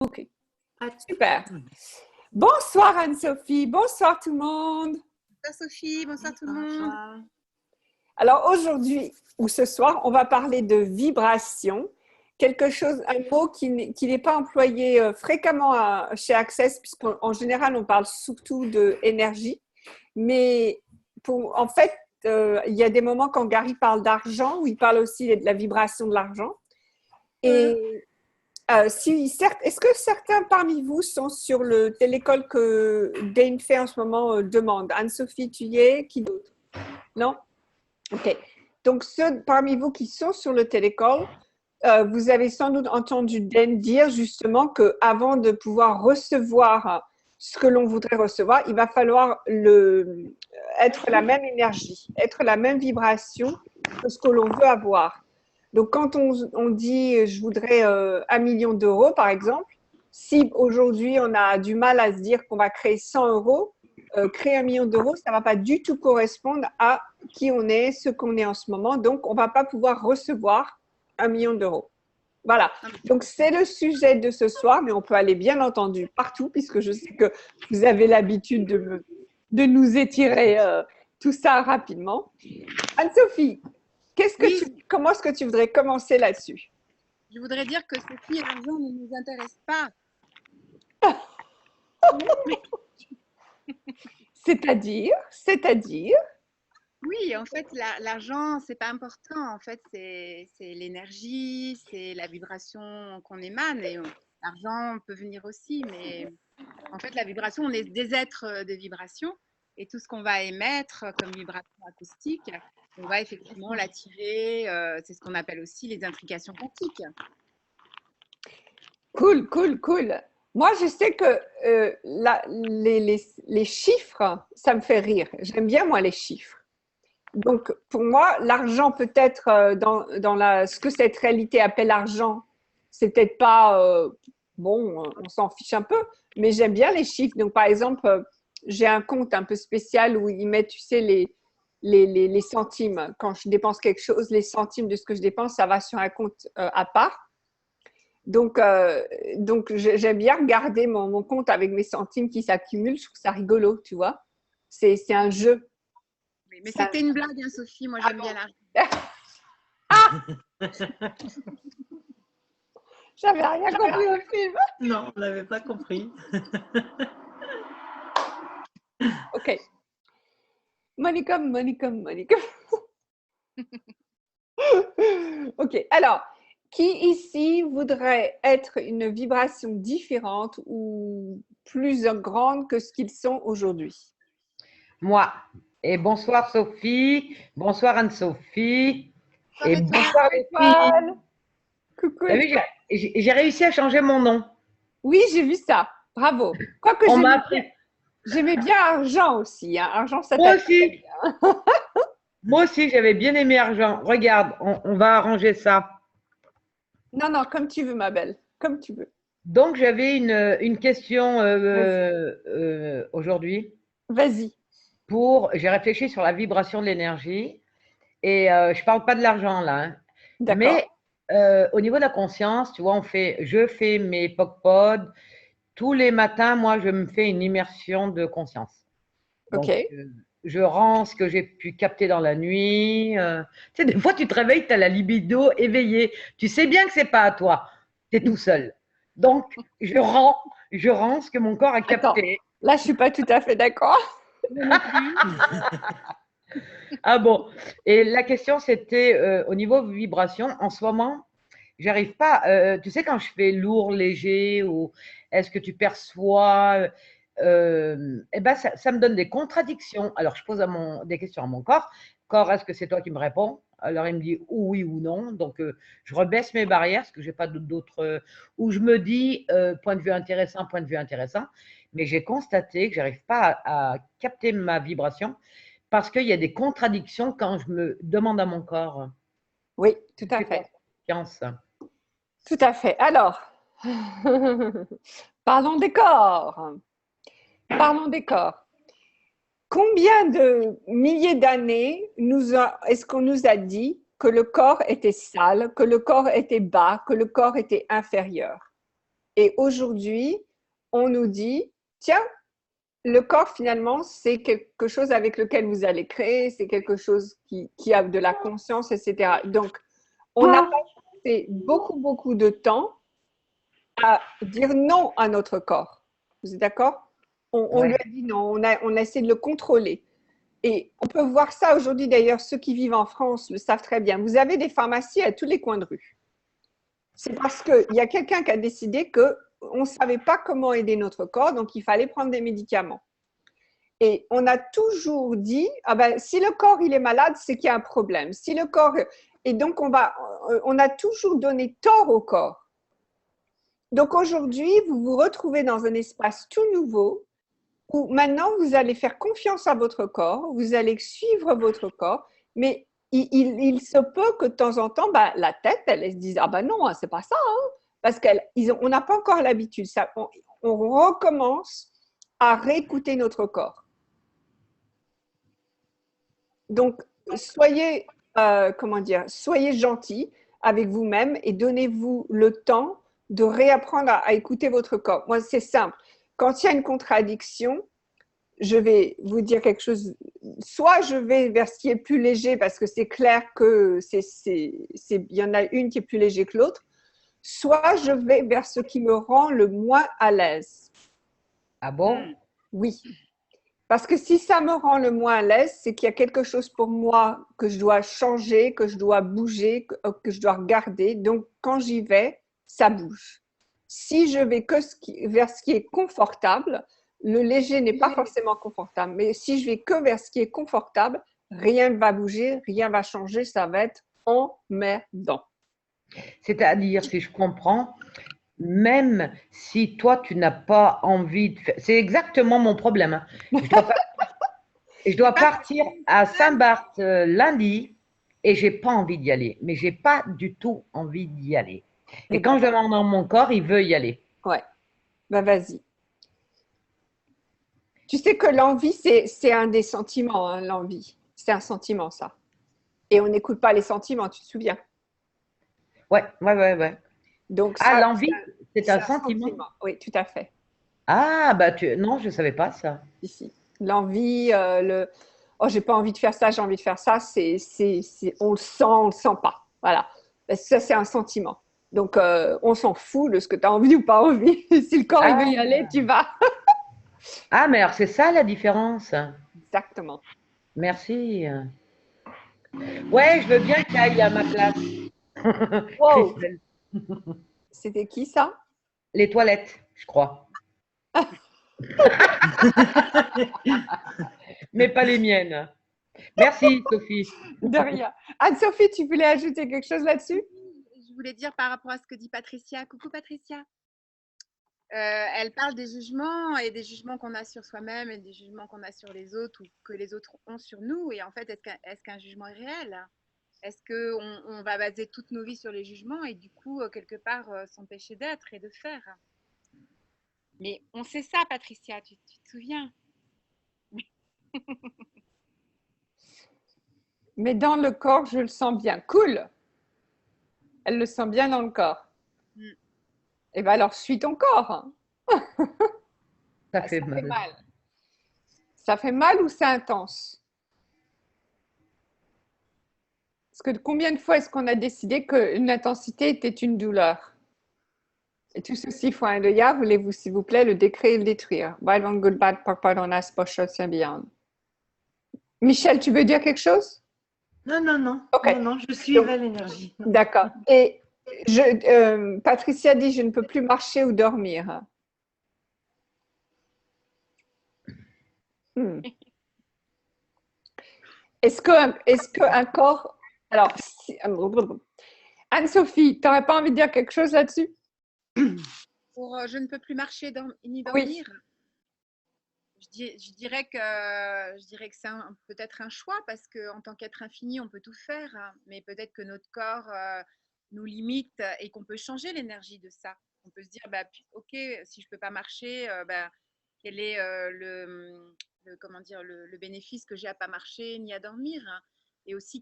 Ok, super. Bonsoir Anne-Sophie, bonsoir tout le monde. Bonsoir Sophie, bonsoir tout le monde. Alors aujourd'hui ou ce soir, on va parler de vibration, un mot qui n'est pas employé fréquemment chez Access, puisqu'en général on parle surtout d'énergie. Mais en fait, il y a des moments quand Gary parle d'argent, où il parle aussi de la vibration de l'argent. Et est-ce que certains parmi vous sont sur le télécall que Dane fait en ce moment demande? Anne-Sophie, tu y es? Qui d'autre? Non? Ok. Donc, ceux parmi vous qui sont sur le télécall, vous avez sans doute entendu Dane dire justement qu'avant de pouvoir recevoir ce que l'on voudrait recevoir, il va falloir être la même énergie, être la même vibration que ce que l'on veut avoir. Donc, quand on dit « je voudrais 1 million d'euros », par exemple, si aujourd'hui on a du mal à se dire qu'on va créer 100 euros, créer 1 million d'euros, ça ne va pas du tout correspondre à qui on est, ce qu'on est en ce moment. Donc, on ne va pas pouvoir recevoir 1 million d'euros. Voilà. Donc, c'est le sujet de ce soir, mais on peut aller bien entendu partout, puisque je sais que vous avez l'habitude de nous étirer tout ça rapidement. Anne-Sophie, comment est-ce que tu voudrais commencer là-dessus? Je voudrais dire que Sophie, l'argent ne nous intéresse pas. C'est-à-dire? Oui, en fait, l'argent, c'est pas important. En fait, c'est l'énergie, c'est la vibration qu'on émane. Et l'argent peut venir aussi, mais en fait, la vibration, on est des êtres de vibration. Et tout ce qu'on va émettre comme vibration acoustique, on va effectivement l'attirer. C'est ce qu'on appelle aussi les intrications quantiques. Cool. Moi, je sais que les chiffres, ça me fait rire. J'aime bien, moi, les chiffres. Donc, pour moi, l'argent peut-être dans ce que cette réalité appelle argent, c'est peut-être pas, bon, on s'en fiche un peu, mais j'aime bien les chiffres. Donc, par exemple, j'ai un compte un peu spécial où ils mettent, tu sais, les centimes. Quand je dépense quelque chose, les centimes de ce que je dépense, ça va sur un compte à part. Donc j'aime bien regarder mon compte avec mes centimes qui s'accumulent. Je trouve ça rigolo, tu vois. C'est un jeu. Oui, mais c'était une blague, hein, Sophie. Moi, j'aime bien l'argent. Ah! J'avais rien compris au film. Non, on l'avait pas compris. Ok. Monica. Ok. Alors, qui ici voudrait être une vibration différente ou plus grande que ce qu'ils sont aujourd'hui? Moi. Et bonsoir Sophie, bonsoir Anne-Sophie, et bonsoir les filles. Coucou. T'as vu, j'ai réussi à changer mon nom. Oui, j'ai vu ça. Bravo. Quoique On m'a appris. J'aimais bien Argent aussi. Hein. Argent, ça Moi aussi. Moi aussi, j'avais bien aimé Argent. Regarde, on va arranger ça. Non, comme tu veux, ma belle. Comme tu veux. Donc, j'avais une question aujourd'hui. Vas-y. J'ai réfléchi sur la vibration de l'énergie et je parle pas de l'argent là. Hein. D'accord. Mais au niveau de la conscience, tu vois, je fais mes POC-POD. Tous les matins, moi, je me fais une immersion de conscience. Donc, ok. Je rends ce que j'ai pu capter dans la nuit. Tu sais, des fois, tu te réveilles, tu as la libido éveillée. Tu sais bien que c'est pas à toi. Tu es tout seul. Donc, je rends ce que mon corps a capté. Attends, là, je suis pas tout à fait d'accord. Ah bon. Et la question, c'était au niveau vibration. En ce moment, j'arrive pas. Tu sais, quand je fais lourd, léger, ou est-ce que tu perçois eh ben, ça me donne des contradictions. Alors, je pose des questions à mon corps. Corps, est-ce que c'est toi qui me réponds? Alors, il me dit oui ou non. Donc, je rebaisse mes barrières, parce que j'ai pas d'autres. Où je me dis point de vue intéressant. Mais j'ai constaté que j'arrive pas à capter ma vibration parce qu'il y a des contradictions quand je me demande à mon corps. Oui, tout à fait. Confiance. Tout à fait. Alors, parlons des corps. Combien de milliers d'années est-ce qu'on nous a dit que le corps était sale, que le corps était bas, que le corps était inférieur? Et aujourd'hui, on nous dit, tiens, le corps, finalement, c'est quelque chose avec lequel vous allez créer, c'est quelque chose qui a de la conscience, etc. Donc, on a passé beaucoup, beaucoup de temps à dire non à notre corps. Vous êtes d'accord? On lui a dit non, on a essayé de le contrôler. Et on peut voir ça aujourd'hui, d'ailleurs, ceux qui vivent en France le savent très bien. Vous avez des pharmacies à tous les coins de rue. C'est parce qu'il y a quelqu'un qui a décidé qu'on ne savait pas comment aider notre corps, donc il fallait prendre des médicaments. Et on a toujours dit, ah ben, si le corps il est malade, c'est qu'il y a un problème. Si le corps, et donc on a toujours donné tort au corps. Donc aujourd'hui, vous vous retrouvez dans un espace tout nouveau où maintenant vous allez faire confiance à votre corps, vous allez suivre votre corps, mais il se peut que de temps en temps, bah, la tête, elle se dise, ah ben non, c'est pas ça, hein, parce qu'on n'a pas encore l'habitude. On recommence à réécouter notre corps. Donc, soyez, soyez gentils avec vous-même et donnez-vous le temps de réapprendre à écouter votre corps. Moi, c'est simple. Quand il y a une contradiction, je vais vous dire quelque chose. Soit je vais vers ce qui est plus léger parce que c'est clair que il y en a une qui est plus léger que l'autre. Soit je vais vers ce qui me rend le moins à l'aise. Ah bon? Oui. Parce que si ça me rend le moins à l'aise, c'est qu'il y a quelque chose pour moi que je dois changer, que je dois bouger, que je dois regarder. Donc, quand j'y vais, ça bouge. Si je vais que vers ce qui est confortable, le léger n'est pas forcément confortable. Mais si je vais que vers ce qui est confortable, rien ne va bouger, rien ne va changer, ça va être emmerdant. C'est-à-dire, si je comprends, même si toi, tu n'as pas envie de faire… C'est exactement mon problème. Hein. Je dois partir à Saint-Barth lundi et j'ai pas envie d'y aller. Mais j'ai pas du tout envie d'y aller. Et quand je demande dans mon corps, il veut y aller. Ouais, ben vas-y. Tu sais que l'envie, c'est un des sentiments, hein, l'envie. C'est un sentiment, ça. Et on n'écoute pas les sentiments, tu te souviens? Ouais. Donc Ah, ça, l'envie, c'est un sentiment. Oui, tout à fait. Ah, bah non, je ne savais pas ça. Ici, l'envie, oh, j'ai pas envie de faire ça, j'ai envie de faire ça, on le sent pas. Voilà. Ça, c'est un sentiment. Donc, on s'en fout de ce que tu as envie ou pas envie. Si le corps il veut y aller, tu vas. Ah, mais alors c'est ça la différence. Exactement. Merci. Ouais, je veux bien qu'il aille à ma place. Wow. Christelle. C'était qui ça? Les toilettes, je crois. Mais pas les miennes. Merci, Sophie. De rien. Anne-Sophie, tu voulais ajouter quelque chose là-dessus? Je voulais dire par rapport à ce que dit Patricia. Coucou Patricia. Elle parle des jugements et des jugements qu'on a sur soi-même et des jugements qu'on a sur les autres ou que les autres ont sur nous. Et en fait, est-ce qu'un jugement est réel? Est-ce qu'on va baser toutes nos vies sur les jugements et du coup, quelque part, s'empêcher d'être et de faire? Mais on sait ça, Patricia, tu te souviens? Mais dans le corps, je le sens bien. Cool. Elle le sent bien dans le corps. Et bien alors, suis ton corps. Ça fait mal. Ça fait mal ou c'est intense? Parce que combien de fois est-ce qu'on a décidé qu'une intensité était une douleur? Et tout ceci faut un deuil. Voulez-vous, s'il vous plaît, le décrire et le détruire? Michel, tu veux dire quelque chose? Non, Okay. non, je suivais l'énergie. D'accord. Et Patricia dit, je ne peux plus marcher ou dormir. Est-ce qu'un corps… Alors, Anne-Sophie, tu n'aurais pas envie de dire quelque chose là-dessus? Pour je ne peux plus marcher ni dormir. Oui. Je dirais que c'est peut-être un choix parce qu'en tant qu'être infini, on peut tout faire, hein, mais peut-être que notre corps nous limite et qu'on peut changer l'énergie de ça. On peut se dire, bah, ok, si je ne peux pas marcher, bah, quel est comment dire, le bénéfice que j'ai à pas marcher ni à dormir, hein. Et aussi,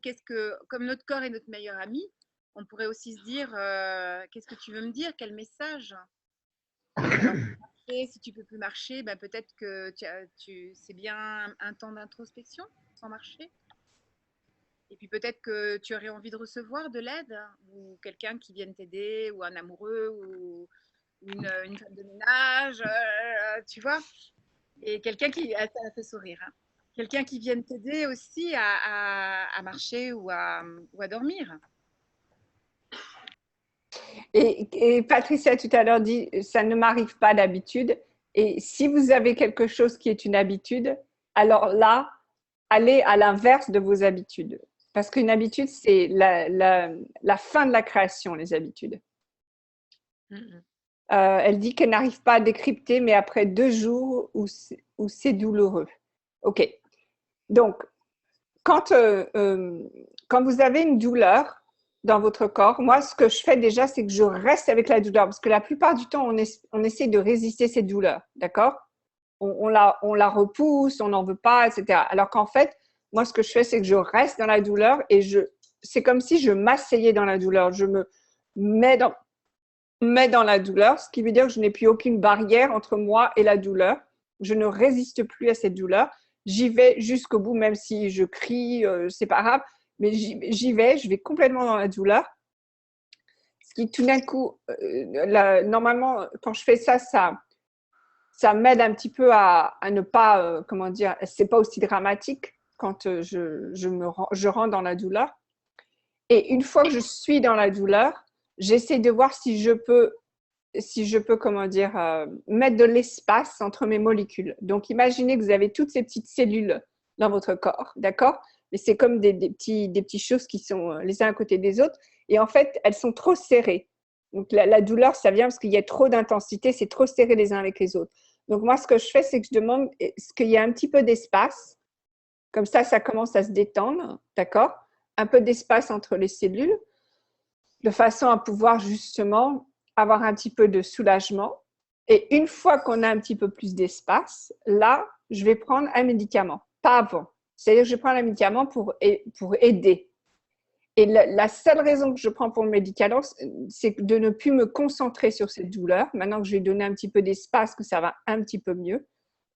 comme notre corps est notre meilleur ami, on pourrait aussi se dire, qu'est-ce que tu veux me dire? Quel message? Alors, si tu peux plus marcher, ben, peut-être que c'est bien un temps d'introspection sans marcher. Et puis peut-être que tu aurais envie de recevoir de l'aide ou quelqu'un qui vienne t'aider ou un amoureux ou une femme de ménage, tu vois. Et quelqu'un qui, ça a fait sourire, hein. Quelqu'un qui vienne t'aider aussi à marcher ou à dormir. Et Patricia tout à l'heure dit, ça ne m'arrive pas d'habitude. Et si vous avez quelque chose qui est une habitude, alors là, allez à l'inverse de vos habitudes. Parce qu'une habitude, c'est la fin de la création, les habitudes. Elle dit qu'elle n'arrive pas à décrypter, mais après 2 jours où c'est douloureux. OK. Donc, quand vous avez une douleur dans votre corps, moi, ce que je fais déjà, c'est que je reste avec la douleur. Parce que la plupart du temps, on essaie de résister cette douleur. D'accord? On la repousse, on n'en veut pas, etc. Alors qu'en fait, moi, ce que je fais, c'est que je reste dans la douleur et c'est comme si je m'asseyais dans la douleur. Je me mets dans la douleur, ce qui veut dire que je n'ai plus aucune barrière entre moi et la douleur. Je ne résiste plus à cette douleur. J'y vais jusqu'au bout, même si je crie, c'est pas grave, mais j'y vais, je vais complètement dans la douleur. Ce qui, tout d'un coup, normalement, quand je fais ça, ça m'aide un petit peu à ne pas, comment dire, c'est pas aussi dramatique quand je rentre dans la douleur. Et une fois que je suis dans la douleur, j'essaie de voir si je peux, comment dire, mettre de l'espace entre mes molécules. Donc, imaginez que vous avez toutes ces petites cellules dans votre corps, d'accord? Mais c'est comme des petites choses qui sont les uns à côté des autres. Et en fait, elles sont trop serrées. Donc, la douleur, ça vient parce qu'il y a trop d'intensité, c'est trop serré les uns avec les autres. Donc, moi, ce que je fais, c'est que je demande est-ce qu'il y a un petit peu d'espace. Comme ça commence à se détendre, d'accord? Un peu d'espace entre les cellules, de façon à pouvoir justement avoir un petit peu de soulagement. Et une fois qu'on a un petit peu plus d'espace, là, je vais prendre un médicament, pas avant. C'est-à-dire que je prends un médicament pour aider. Et la seule raison que je prends pour le médicament, c'est de ne plus me concentrer sur cette douleur. Maintenant que je vais donner un petit peu d'espace, que ça va un petit peu mieux,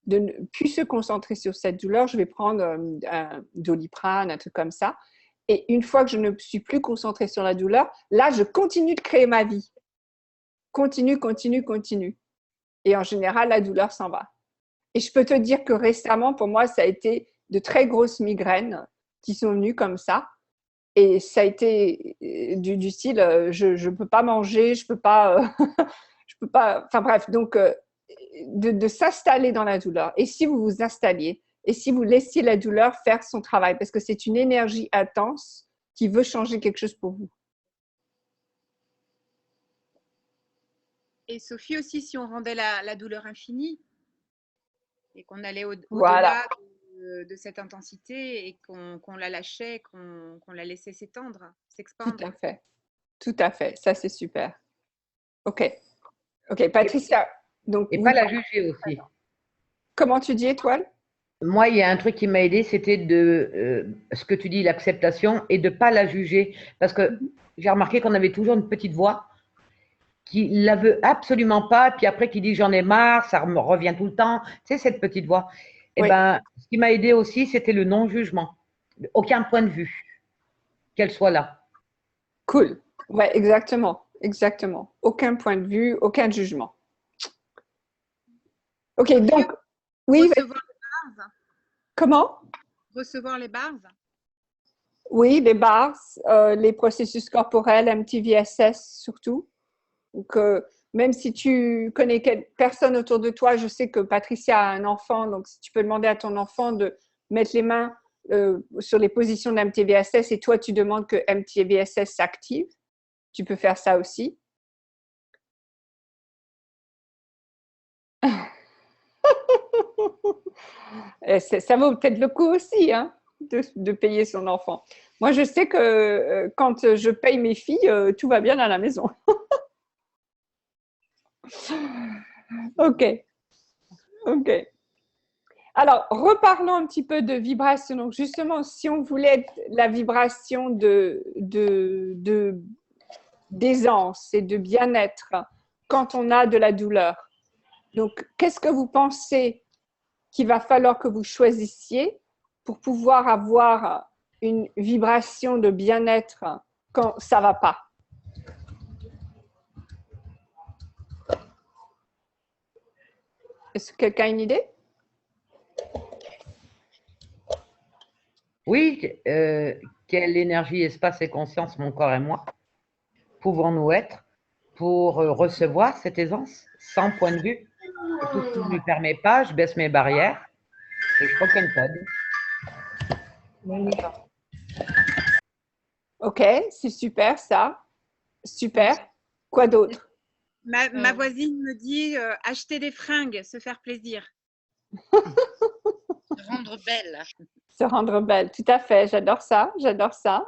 de ne plus se concentrer sur cette douleur, je vais prendre un Doliprane, un truc comme ça. Et une fois que je ne suis plus concentrée sur la douleur, là, je continue de créer ma vie. Continue. Et en général, la douleur s'en va. Et je peux te dire que récemment, pour moi, ça a été de très grosses migraines qui sont venues comme ça. Et ça a été du style, je ne peux pas manger, je peux pas, enfin bref, donc de s'installer dans la douleur. Et si vous vous installiez, et si vous laissiez la douleur faire son travail, parce que c'est une énergie intense qui veut changer quelque chose pour vous. Et Sophie aussi, si on rendait la douleur infinie et qu'on allait au-delà Voilà. de cette intensité et qu'on la lâchait, qu'on la laissait s'étendre, s'expandre. Tout à fait. Ça, c'est super. OK, Patricia. Donc, Et pas la juger aussi. Comment tu dis, Étoile? Moi, il y a un truc qui m'a aidé, c'était de ce que tu dis, l'acceptation, et de ne pas la juger. Parce que j'ai remarqué qu'on avait toujours une petite voix qui ne la veut absolument pas, puis après qui dit j'en ai marre, ça me revient tout le temps. Tu sais, cette petite voix. Et ben, ce qui m'a aidé aussi, c'était le non-jugement. Aucun point de vue, qu'elle soit là. Cool. Ouais, exactement. Aucun point de vue, aucun jugement. OK, donc, oui. Recevoir les bars. Comment? Recevoir les bars. Oui, les bars, les processus corporels, MTVSS surtout. Donc, même si tu connais personne autour de toi, je sais que Patricia a un enfant, donc si tu peux demander à ton enfant de mettre les mains sur les positions de MTVSS et toi, tu demandes que MTVSS s'active, tu peux faire ça aussi. Ça vaut peut-être le coup aussi, hein, de payer son enfant. Moi, je sais que quand je paye mes filles, tout va bien à la maison. OK. Alors, reparlons un petit peu de vibration. Donc, justement, si on voulait être la vibration d'aisance et de bien-être quand on a de la douleur, Donc, qu'est-ce que vous pensez qu'il va falloir que vous choisissiez pour pouvoir avoir une vibration de bien-être quand ça ne va pas? Est-ce que quelqu'un a une idée? Oui, quelle énergie, espace et conscience, mon corps et moi, pouvons-nous être pour recevoir cette aisance sans point de vue? Et tout ce qui ne me permet pas, je baisse mes barrières et je open pod. Ok, c'est super ça. Super. Quoi d'autre? Ma voisine me dit acheter des fringues, se faire plaisir. Se rendre belle. Se rendre belle, tout à fait. J'adore ça,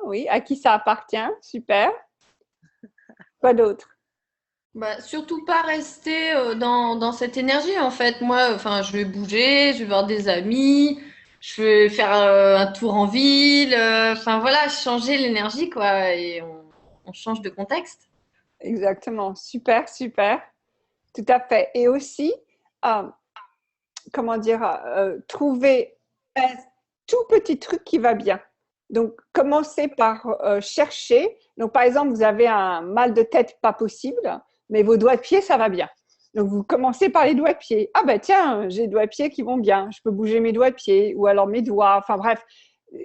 oui. À qui ça appartient? Super. Quoi d'autre? Bah, surtout pas rester dans cette énergie en fait. Moi, enfin, je vais bouger, je vais voir des amis, je vais faire un tour en ville. Enfin voilà, changer l'énergie quoi, et on change de contexte. Exactement. Super, super. Tout à fait. Et aussi, comment dire, trouver un tout petit truc qui va bien. Donc, commencez par chercher. Donc, par exemple, vous avez un mal de tête pas possible, mais vos doigts de pied, ça va bien. Donc, vous commencez par les doigts de pied. Ah ben tiens, j'ai des doigts de pied qui vont bien. Je peux bouger mes doigts de pied ou alors mes doigts. Enfin bref,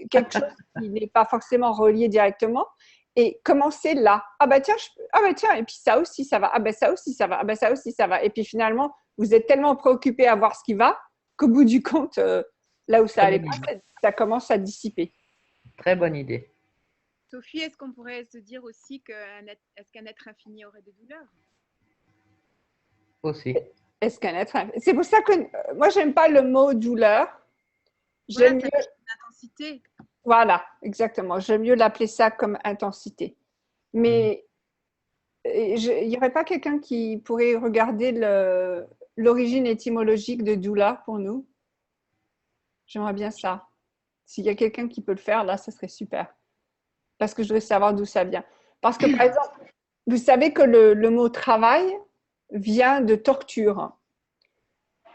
quelque chose qui n'est pas forcément relié directement. Et commencez là. Ah ben tiens, et puis ça aussi, ça va. Ah ben ça aussi, ça va. Ah ben ça aussi, ça va. Et puis finalement, vous êtes tellement préoccupé à voir ce qui va qu'au bout du compte, là où ça allait pas, ça commence à dissiper. Très bonne idée. Sophie, est-ce qu'on pourrait se dire aussi est-ce qu'un être infini aurait des douleurs? Aussi. Est-ce qu'un être infini? C'est pour ça que moi, j'aime pas le mot douleur. J'aime mieux l'intensité. Voilà, exactement. J'aime mieux l'appeler ça comme intensité. Mais il n'y aurait pas quelqu'un qui pourrait regarder l'origine étymologique de douleur pour nous? J'aimerais bien ça. S'il y a quelqu'un qui peut le faire, là, ce serait super. Parce que je voudrais savoir d'où ça vient. Parce que, par exemple, vous savez que le mot travail vient de torture.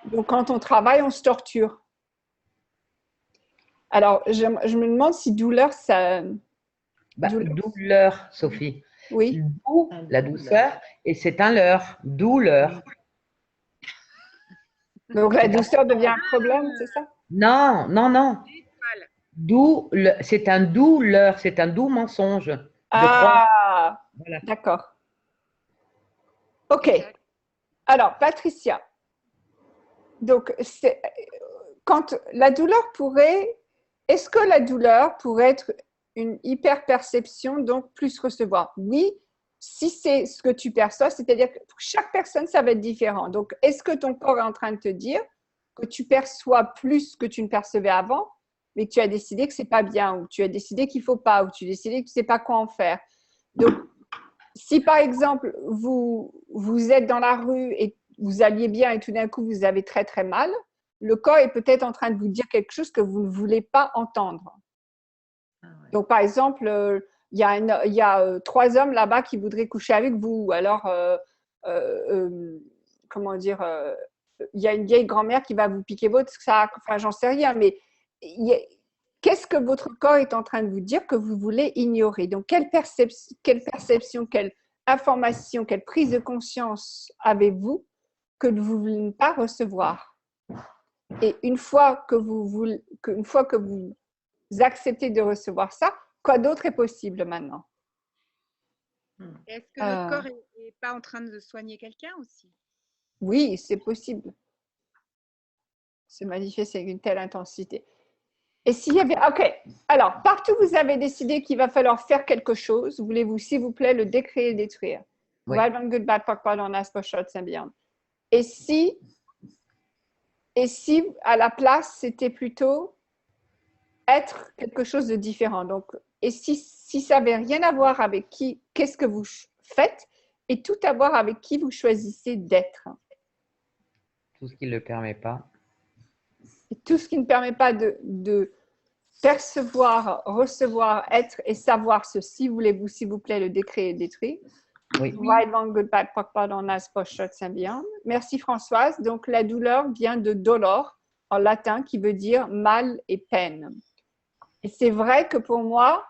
Donc, quand on travaille, on se torture. Alors, je me demande si douleur, ça… Douleur, Sophie. Oui. D'où la douceur, et c'est un leurre. Douleur. Donc, la douceur devient un problème, c'est ça? Non, non, non. C'est un doux leurre, c'est un doux mensonge. Ah, voilà. D'accord. Ok. Alors, Patricia. Donc, quand la douleur pourrait… Est-ce que la douleur pourrait être une hyper-perception, donc plus recevoir? Oui, si c'est ce que tu perçois, c'est-à-dire que pour chaque personne, ça va être différent. Donc, est-ce que ton corps est en train de te dire que tu perçois plus que tu ne percevais avant, mais que tu as décidé que ce n'est pas bien, ou tu as décidé qu'il ne faut pas, ou tu as décidé que tu ne sais pas quoi en faire? Donc, si par exemple, vous êtes dans la rue et vous alliez bien et tout d'un coup, vous avez très très mal, le corps est peut-être en train de vous dire quelque chose que vous ne voulez pas entendre. Donc, par exemple, il y a 3 hommes là-bas qui voudraient coucher avec vous. Alors, comment dire, il y a une vieille grand-mère qui va vous piquer votre sac. Enfin, j'en sais rien, mais qu'est-ce que votre corps est en train de vous dire que vous voulez ignorer? Donc, quelle perception, quelle information, quelle prise de conscience avez-vous que vous ne voulez pas recevoir? Et une fois que vous acceptez de recevoir ça, quoi d'autre est possible maintenant? Est-ce que notre corps n'est pas en train de soigner quelqu'un aussi? Oui, c'est possible. Se manifester avec une telle intensité. Et s'il y avait… Ok, alors, partout vous avez décidé qu'il va falloir faire quelque chose, voulez-vous, s'il vous plaît, le décréer et détruire? Oui. Et si, à la place, c'était plutôt être quelque chose de différent. Donc, et si ça n'avait rien à voir avec qu'est-ce que vous faites, et tout à voir avec qui vous choisissez d'être. Tout ce qui ne le permet pas. Et tout ce qui ne permet pas de percevoir, recevoir, être et savoir ceci, voulez-vous, s'il vous plaît, le décréer et détruire. Oui. Right, wrong, good, bad, POC, POD, on as, post, short, symbiont. merci Françoise. Donc, la douleur vient de dolor en latin qui veut dire mal et peine. Et c'est vrai que pour moi,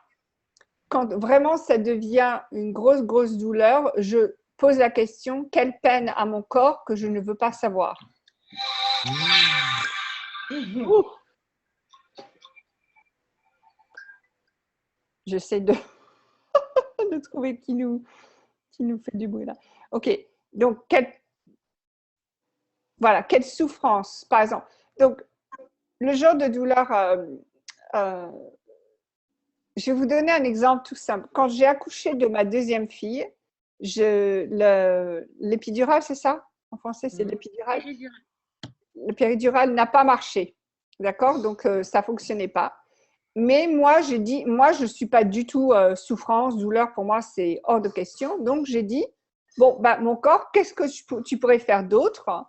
quand vraiment ça devient une grosse douleur, je pose la question, quelle peine a mon corps que je ne veux pas savoir? Ouh. J'essaie de trouver qui nous fait du bruit là. Ok, donc voilà, quelle souffrance, par exemple. Donc, le genre de douleur, je vais vous donner un exemple tout simple. Quand j'ai accouché de ma deuxième fille, l'épidural, c'est ça? En français, c'est l'épidural. Le péridurale n'a pas marché, d'accord? Donc, ça ne fonctionnait pas. Mais moi, j'ai dit, moi, je ne suis pas du tout souffrance, douleur, pour moi, c'est hors de question. Donc, j'ai dit, bon, bah, mon corps, qu'est-ce que tu pourrais faire d'autre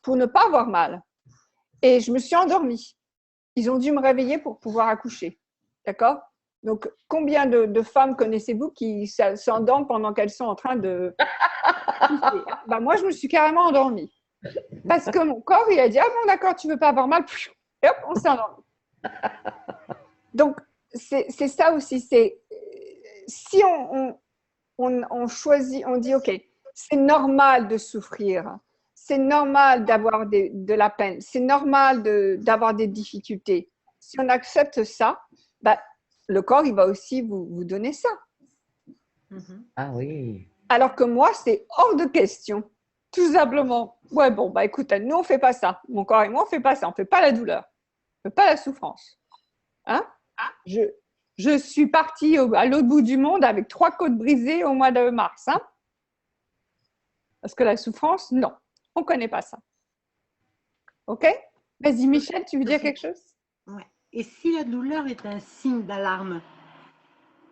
pour ne pas avoir mal? Et je me suis endormie. Ils ont dû me réveiller pour pouvoir accoucher, d'accord? Donc, combien de femmes connaissez-vous qui s'endorment pendant qu'elles sont en train de pousser? Bah, moi, je me suis carrément endormie. Parce que mon corps, il a dit, ah bon, d'accord, tu ne veux pas avoir mal. Et hop, on s'est endormi. Donc, c'est ça aussi. C'est si on choisit, on dit, OK, c'est normal de souffrir, c'est normal d'avoir de la peine, c'est normal d'avoir des difficultés. Si on accepte ça, bah, le corps, il va aussi vous donner ça. Ah oui. Alors que moi, c'est hors de question. Tout simplement. Ouais, bon, bah écoute, nous, on ne fait pas ça. Mon corps et moi, on ne fait pas ça. On ne fait pas la douleur. On ne fait pas la souffrance. Hein? Je suis partie à l'autre bout du monde avec 3 côtes brisées au mois de mars. Hein? Parce que la souffrance, non. On ne connaît pas ça. OK? Vas-y, Michel, tu veux dire quelque chose? Ouais. Et si la douleur est un signe d'alarme?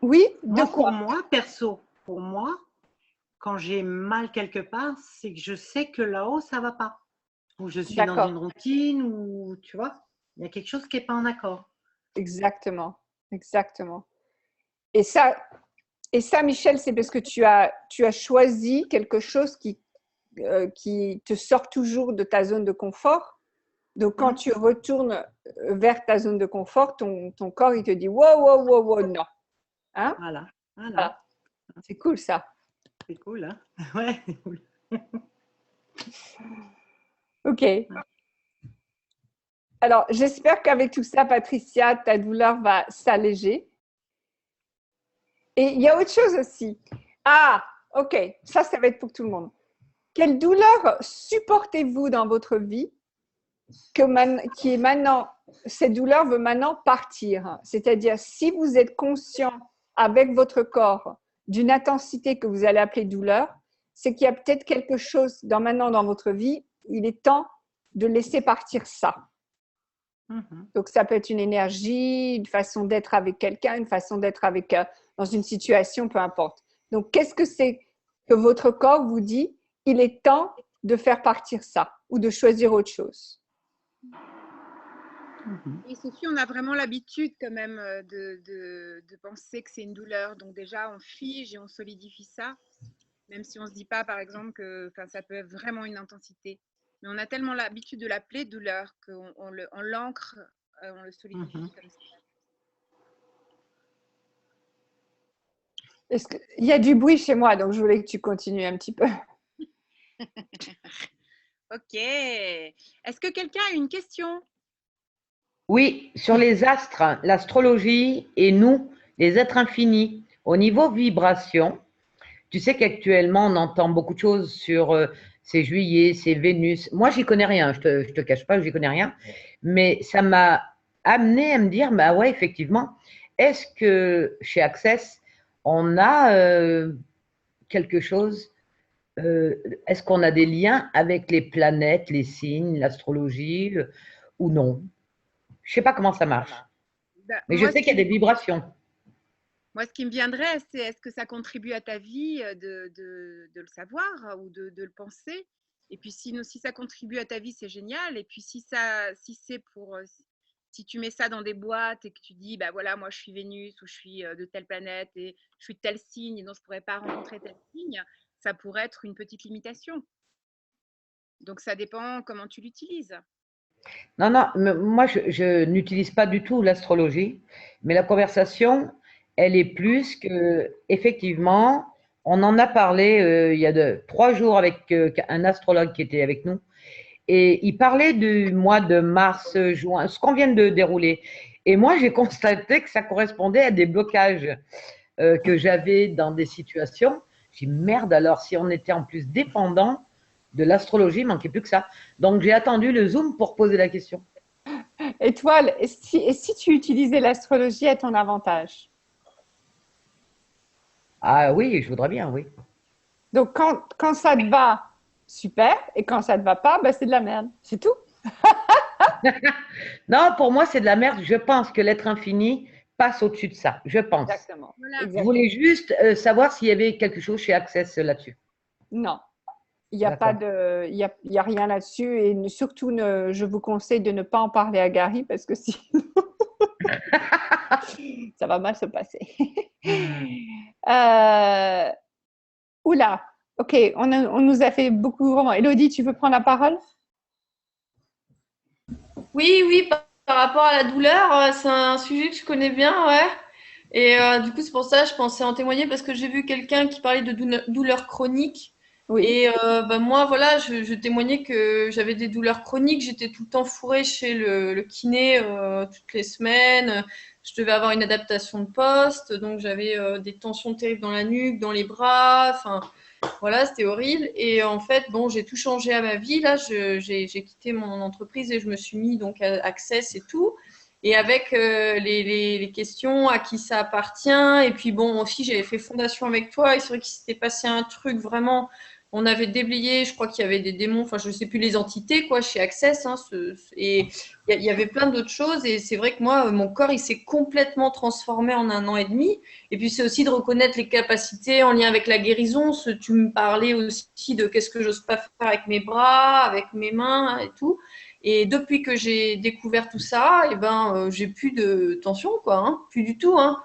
Oui, Moi, pour moi, perso, pour moi, quand j'ai mal quelque part, c'est que je sais que là-haut, ça ne va pas. Ou je suis dans une routine, ou tu vois, il y a quelque chose qui n'est pas en accord. Exactement, exactement. Et ça, Michel, c'est parce que tu as choisi quelque chose qui te sort toujours de ta zone de confort. Donc, quand tu retournes vers ta zone de confort, ton corps, il te dit « wow, non ». Hein? Voilà. C'est cool, ça. C'est cool, hein? Ouais, c'est cool. OK. Alors, j'espère qu'avec tout ça, Patricia, ta douleur va s'alléger. Et il y a autre chose aussi. Ah, OK, ça va être pour tout le monde. Quelle douleur supportez-vous dans votre vie qui est maintenant, cette douleur veut maintenant partir? C'est-à-dire, si vous êtes conscient avec votre corps d'une intensité que vous allez appeler douleur, c'est qu'il y a peut-être quelque chose maintenant dans votre vie, il est temps de laisser partir ça. Donc, ça peut être une énergie, une façon d'être avec quelqu'un, une façon d'être avec dans une situation, peu importe. Donc, qu'est-ce que c'est que votre corps vous dit? Il est temps de faire partir ça ou de choisir autre chose. Et Sophie, on a vraiment l'habitude quand même de penser que c'est une douleur. Donc déjà, on fige et on solidifie ça, même si on ne se dit pas, par exemple, que ça peut être vraiment une intensité. Mais on a tellement l'habitude de l'appeler douleur qu'on l'ancre, on le solidifie comme ça. Il y a du bruit chez moi, donc je voulais que tu continues un petit peu. Ok. Est-ce que quelqu'un a une question? Oui, sur les astres, l'astrologie et nous, les êtres infinis, au niveau vibration, tu sais qu'actuellement, on entend beaucoup de choses sur c'est Juillet, c'est Vénus. Moi, j'y connais rien, je te cache pas, j'y connais rien. Mais ça m'a amené à me dire, bah ouais, effectivement, est-ce que chez Access, on a quelque chose, est-ce qu'on a des liens avec les planètes, les signes, l'astrologie ou non? Je ne sais pas comment ça marche. Mais je sais qu'il y a des vibrations. Moi, ce qui me viendrait, c'est est-ce que ça contribue à ta vie de le savoir ou de le penser? Et puis, si ça contribue à ta vie, c'est génial. Et puis, si c'est pour… Si tu mets ça dans des boîtes et que tu dis, bah voilà, moi, je suis Vénus ou je suis de telle planète et je suis de tel signe et donc je ne pourrais pas rencontrer tel signe, ça pourrait être une petite limitation. Donc, ça dépend comment tu l'utilises. Non, non, moi, je n'utilise pas du tout l'astrologie, mais la conversation, elle est plus que, effectivement, on en a parlé il y a 3 jours avec un astrologue qui était avec nous, et il parlait du mois de mars, juin, ce qu'on vient de dérouler. Et moi, j'ai constaté que ça correspondait à des blocages que j'avais dans des situations. J'ai dit, merde, alors si on était en plus dépendant de l'astrologie, il manquait plus que ça. Donc, j'ai attendu le Zoom pour poser la question. Étoile, et si tu utilisais l'astrologie à ton avantage? Ah oui, je voudrais bien, oui. Donc, quand ça te va, super. Et quand ça ne te va pas, ben, c'est de la merde. C'est tout. Non, pour moi, c'est de la merde. Je pense que l'être infini passe au-dessus de ça. Je pense. Exactement. Voilà. Je Exactement. voulais juste savoir s'il y avait quelque chose chez Access là-dessus. Non. Il n'y a pas D'accord. de, il y a rien là-dessus. Et surtout, je vous conseille de ne pas en parler à Gary parce que sinon, ça va mal se passer. Oula. Ok, on nous a fait beaucoup. Vraiment. Élodie, tu veux prendre la parole? Oui, par rapport à la douleur, c'est un sujet que je connais bien, ouais. Et du coup, c'est pour ça que je pensais en témoigner parce que j'ai vu quelqu'un qui parlait de douleurs chroniques. Oui. Et bah, moi, voilà, je témoignais que j'avais des douleurs chroniques. J'étais tout le temps fourrée chez le kiné toutes les semaines. Je devais avoir une adaptation de poste, donc j'avais des tensions terribles dans la nuque, dans les bras. Enfin, voilà, c'était horrible. Et en fait, bon, j'ai tout changé à ma vie. Là, j'ai quitté mon entreprise et je me suis mis donc à Access et tout. Et avec les questions à qui ça appartient. Et puis bon, aussi, j'avais fait fondation avec toi. Et c'est vrai qu'il s'était passé un truc vraiment. On avait déblayé, je crois qu'il y avait des démons, enfin, je ne sais plus les entités, quoi, chez Access. Hein, et il y avait plein d'autres choses. Et c'est vrai que moi, mon corps, il s'est complètement transformé en 1 an et demi. Et puis, c'est aussi de reconnaître les capacités en lien avec la guérison. Tu me parlais aussi de qu'est-ce que j'ose pas faire avec mes bras, avec mes mains et tout. Et depuis que j'ai découvert tout ça, eh ben, j'ai plus de tension, quoi, hein, plus du tout, hein.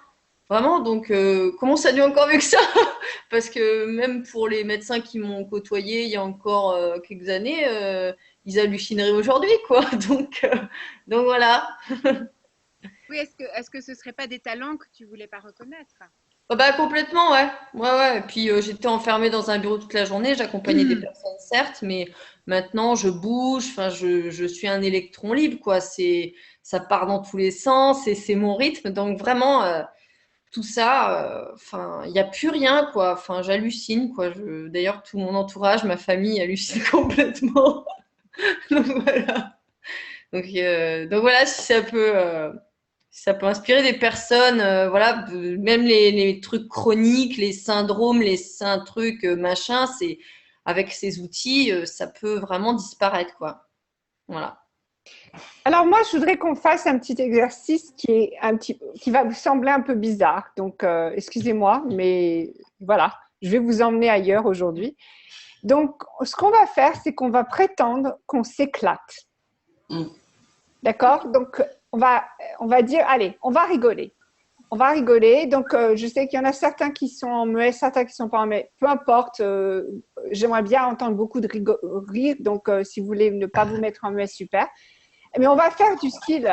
Vraiment, donc comment ça devient encore mieux que ça? Parce que même pour les médecins qui m'ont côtoyé il y a encore quelques années, ils hallucineraient aujourd'hui, quoi. Donc voilà. Oui, est-ce que ce ne serait pas des talents que tu ne voulais pas reconnaître? Oh bah complètement, ouais. Ouais. Et puis j'étais enfermée dans un bureau toute la journée, j'accompagnais des personnes, certes, mais maintenant je bouge, enfin je suis un électron libre, quoi. Ça part dans tous les sens et c'est mon rythme. Donc vraiment, tout ça, enfin, il n'y a plus rien, quoi. Enfin, j'hallucine, quoi. D'ailleurs, tout mon entourage, ma famille hallucine complètement. Donc voilà. Donc voilà, si ça peut inspirer des personnes, voilà, même les trucs chroniques, les syndromes, les trucs machin, c'est avec ces outils, ça peut vraiment disparaître, quoi. Voilà. Alors moi, je voudrais qu'on fasse un petit exercice qui va vous sembler un peu bizarre. Donc, excusez-moi, mais voilà, je vais vous emmener ailleurs aujourd'hui. Donc, ce qu'on va faire, c'est qu'on va prétendre qu'on s'éclate. D'accord? Donc, on va dire, allez, on va rigoler. On va rigoler. Donc, je sais qu'il y en a certains qui sont en muet, certains qui ne sont pas en muet. Peu importe, j'aimerais bien entendre beaucoup de rire. Donc, si vous voulez ne pas vous mettre en muet, super. Mais on va faire du style.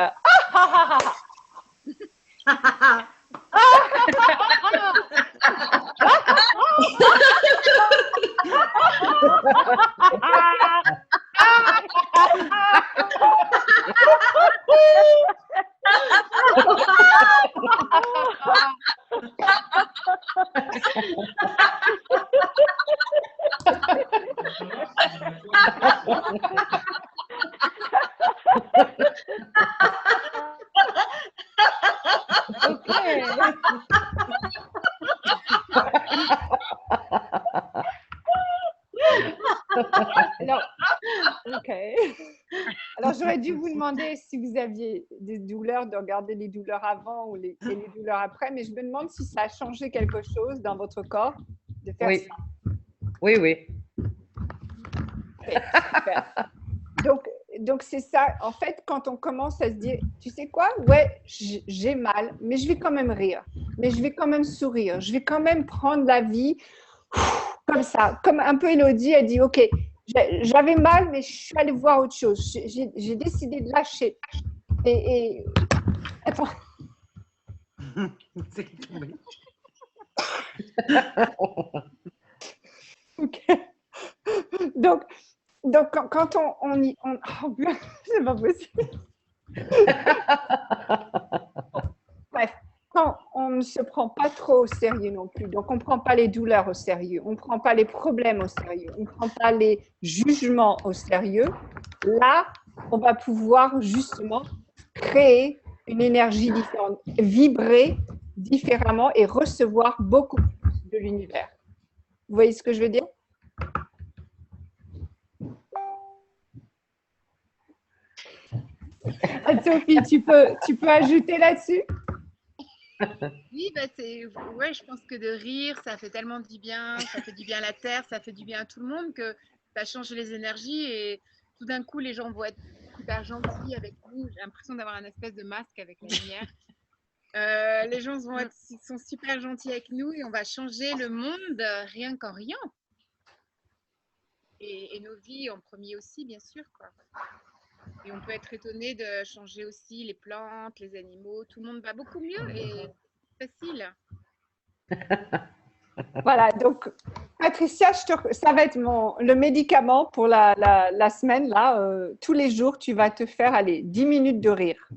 Alors, j'aurais dû vous demander si vous aviez des douleurs, de regarder les douleurs avant et les douleurs après, mais je me demande si ça a changé quelque chose dans votre corps de faire ça. Oui. Okay, super. Donc, c'est ça. En fait, quand on commence à se dire, tu sais quoi? Ouais, j'ai mal, mais je vais quand même rire. Mais je vais quand même sourire. Je vais quand même prendre la vie comme ça. Comme un peu Élodie a dit, OK, j'ai J'avais mal, mais je suis allée voir autre chose. J'ai décidé de lâcher. Et attends. C'est tombé. Ok. Donc quand on y... oh, c'est pas possible. Bref, quand on ne se prend pas trop au sérieux non plus, donc on ne prend pas les douleurs au sérieux, on ne prend pas les problèmes au sérieux, on ne prend pas les jugements au sérieux, là, on va pouvoir justement créer une énergie différente, vibrer différemment et recevoir beaucoup plus de l'univers. Vous voyez ce que je veux dire? Sophie, tu peux ajouter là-dessus? Oui, ouais, je pense que de rire, ça fait tellement du bien, ça fait du bien à la terre, ça fait du bien à tout le monde que ça change les énergies et tout d'un coup, les gens vont être super gentils avec nous. J'ai l'impression d'avoir un espèce de masque avec la lumière. Les gens sont super gentils avec nous et on va changer le monde rien qu'en riant. Et nos vies en premier aussi, bien sûr, quoi. Et on peut être étonné de changer aussi les plantes, les animaux. Tout le monde va beaucoup mieux et c'est facile. Voilà, donc Patricia, ça va être le médicament pour la semaine. Là, tous les jours, tu vas te faire, allez, 10 minutes de rire.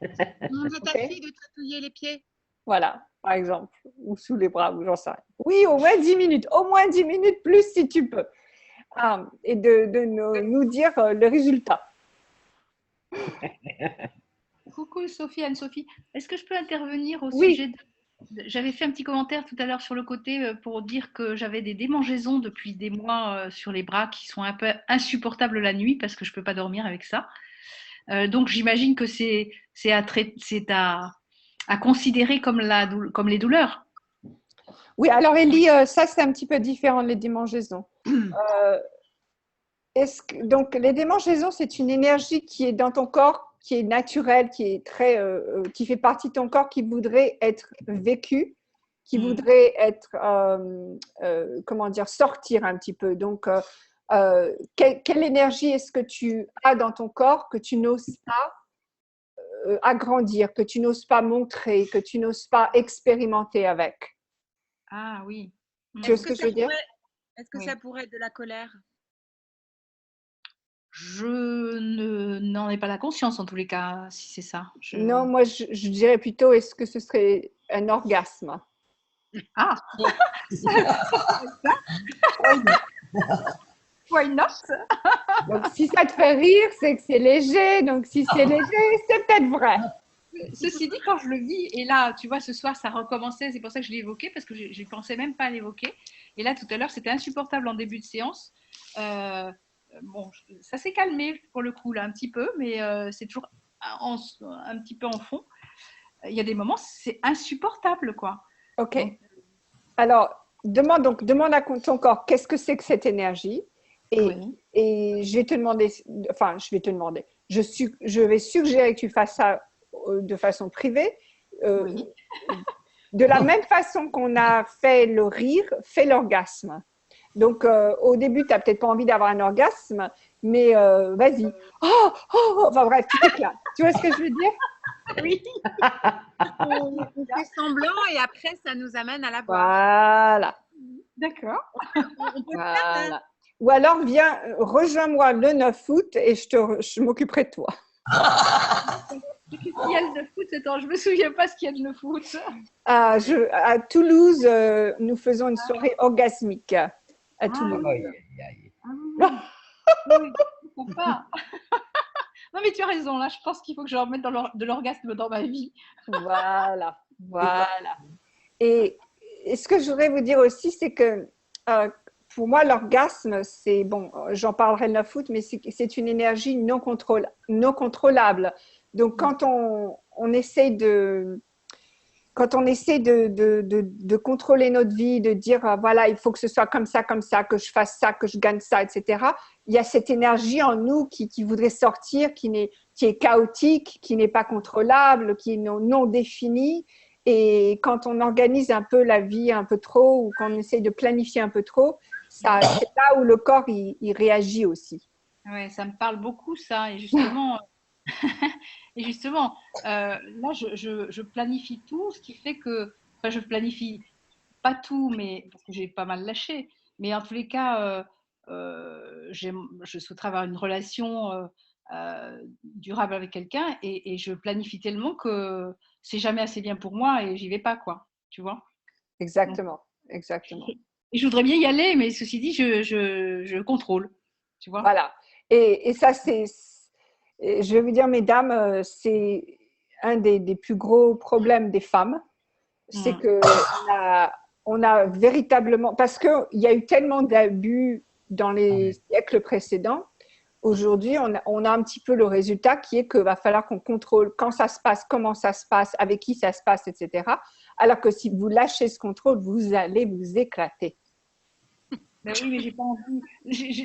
Demande à ta fille de tatouiller les pieds. Voilà, par exemple, ou sous les bras, ou j'en sais rien. Oui, au moins 10 minutes, au moins 10 minutes plus si tu peux. Et de nous dire le résultat. Coucou Sophie, Anne-Sophie. Est-ce que je peux intervenir au Oui. sujet de... J'avais fait un petit commentaire tout à l'heure sur le côté pour dire que j'avais des démangeaisons depuis des mois sur les bras qui sont un peu insupportables la nuit parce que je ne peux pas dormir avec ça. Donc j'imagine que c'est à considérer comme les douleurs. Oui, alors Élie, ça c'est un petit peu différent, les démangeaisons. Donc les démangeaisons, c'est une énergie qui est dans ton corps, qui est naturelle, qui est qui fait partie de ton corps, qui voudrait être vécue, qui voudrait être, comment dire, sortir un petit peu. Donc, quelle énergie est-ce que tu as dans ton corps que tu n'oses pas agrandir, que tu n'oses pas montrer, que tu n'oses pas expérimenter avec? Ah oui. Tu vois ce que je veux dire? Est-ce que ça pourrait être de la colère? Je n'en ai pas la conscience en tous les cas, si c'est ça. Non, moi je dirais plutôt, est-ce que ce serait un orgasme? Ah. Why not? Donc si ça te fait rire, c'est que c'est léger. Donc si c'est léger, c'est peut-être vrai. Ceci dit, quand je le vis, et là, tu vois, ce soir, ça recommençait, c'est pour ça que je l'ai évoqué, parce que je ne pensais même pas à l'évoquer. Et là, tout à l'heure, c'était insupportable en début de séance. Bon, ça s'est calmé pour le coup, là, un petit peu, mais c'est toujours un petit peu en fond. Il y a des moments, c'est insupportable, quoi. Ok. Alors, demande à ton corps, qu'est-ce que c'est que cette énergie? Et je vais te demander, je vais suggérer que tu fasses ça de façon privée. De la même façon qu'on a fait le rire, fais l'orgasme. Donc, au début, tu n'as peut-être pas envie d'avoir un orgasme, mais vas-y. Enfin bref, tu t'éclates. Tu vois ce que je veux dire? Oui. On fait semblant et après, ça nous amène à la boire. Voilà. D'accord. Voilà. Ou alors, viens, rejoins-moi le 9 août et je m'occuperai de toi. Qu'est-ce qu'il y a le 9 août? Attends, je ne me souviens pas ce qu'il y a de 9 août. À Toulouse, nous faisons une soirée orgasmique. À Toulouse. Non, mais tu as raison, là, je pense qu'il faut que je remette de l'orgasme dans ma vie. Voilà. Et ce que je voudrais vous dire aussi, c'est que pour moi, l'orgasme, c'est, bon, j'en parlerai le 9 août, mais c'est une énergie non contrôlable. Donc, quand on essaie de contrôler notre vie, de dire, voilà, il faut que ce soit comme ça, que je fasse ça, que je gagne ça, etc., il y a cette énergie en nous qui voudrait sortir, qui est chaotique, qui n'est pas contrôlable, qui est non définie. Et quand on organise un peu la vie un peu trop ou qu'on essaye de planifier un peu trop, Ça, c'est là où le corps il réagit aussi. Ouais, ça me parle beaucoup ça. Et justement, là, je planifie tout, ce qui fait que, enfin, je planifie pas tout, mais parce que j'ai pas mal lâché. Mais en tous les cas, je souhaiterais avoir une relation durable avec quelqu'un et je planifie tellement que c'est jamais assez bien pour moi et j'y vais pas, quoi. Tu vois? Donc, Exactement, exactement. et je voudrais bien y aller, mais ceci dit, je contrôle. Tu vois? Voilà. Et ça, je vais vous dire, mesdames, c'est un des plus gros problèmes des femmes. C'est Mm. que on a véritablement, parce qu'il y a eu tellement d'abus dans les siècles précédents, aujourd'hui, on a un petit peu le résultat qui est qu'il va falloir qu'on contrôle quand ça se passe, comment ça se passe, avec qui ça se passe, etc. Alors que si vous lâchez ce contrôle, vous allez vous éclater. Ben oui, mais j'ai pas envie.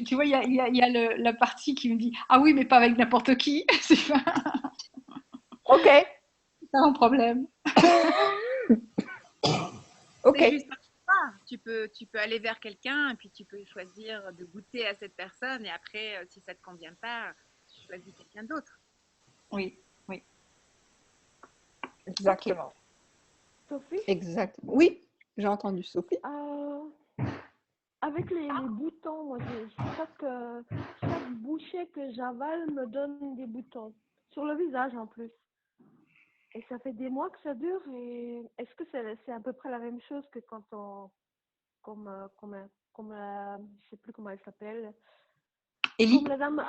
Tu vois, il y a la partie qui me dit ah oui, mais pas avec n'importe qui. C'est pas OK, un problème. OK. C'est juste un choix. Tu peux aller vers quelqu'un et puis tu peux choisir de goûter à cette personne et après, si ça ne te convient pas, tu choisis quelqu'un d'autre. Oui, oui. Exactement. Sophie, Exact. Oui, j'ai entendu Sophie. avec les boutons, moi, chaque bouchée que j'avale me donne des boutons. Sur le visage en plus. Et ça fait des mois que ça dure. Et est-ce que c'est à peu près la même chose que quand on. Je sais plus comment elle s'appelle. Ellie, Comme la dame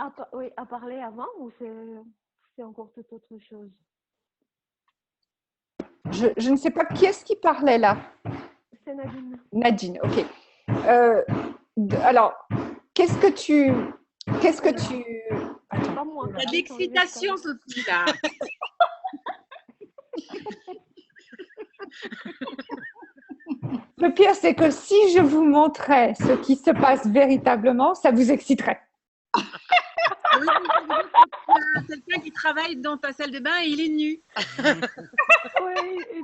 a parlé avant, ou c'est encore toute autre chose? Je ne sais pas qui est-ce qui parlait là. C'est Nadine. Nadine, OK. Alors, qu'est-ce que tu... C'est pas moi. Il y a d'excitation, Sophie, là. Le pire, c'est que si je vous montrais ce qui se passe véritablement, ça vous exciterait. Oui, quelqu'un qui travaille dans ta salle de bain et il est nu. Oui, et